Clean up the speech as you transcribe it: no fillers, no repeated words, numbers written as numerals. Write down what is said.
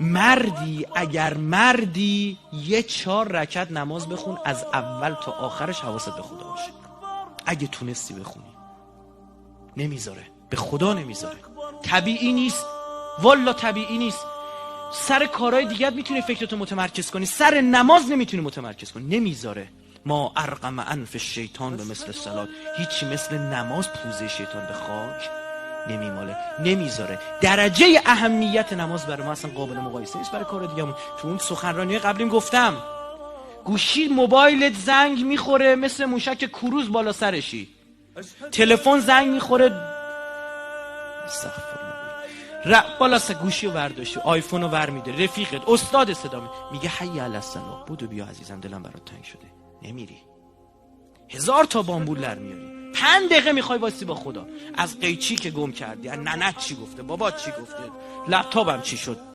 مردی اگر مردی 4 رکعت نماز بخون از اول تا آخرش حواست به خدا باشه. اگه تونستی بخونی. نمیذاره، به خدا نمیذاره. طبیعی نیست، والله طبیعی نیست. سر کارهای دیگه میتونی فکرتو متمرکز کنی، سر نماز نمیتونی متمرکز کنی. نمیذاره. ما ارقم انف الشیطان به مثل الصلاه. هیچی مثل نماز پوزه شیطان به خاک نمیماله. نمیذاره. درجه اهمیت نماز برای ما اصلا قابل مقایسه نیست برای کار دیگه‌مون. تو اون سخنرانی قبلیم گفتم گوشی موبایلت زنگ میخوره مثل موشک کروز بالا سرشی. تلفن زنگ میخوره بالا سر گوشی رو برداشتی، آیفون رو ور میده، رفیقت استاد صدا میگه حی علی الصلاه، بودو بیا عزیزم دلم برات تنگ شده. نمیری. 1000 تا بامبول در میاری. 5 دقیقه میخوای واسه با خدا. از قیچی که گم کردی، از ننت چی گفته، بابات چی گفته، لپتاپم چی شد،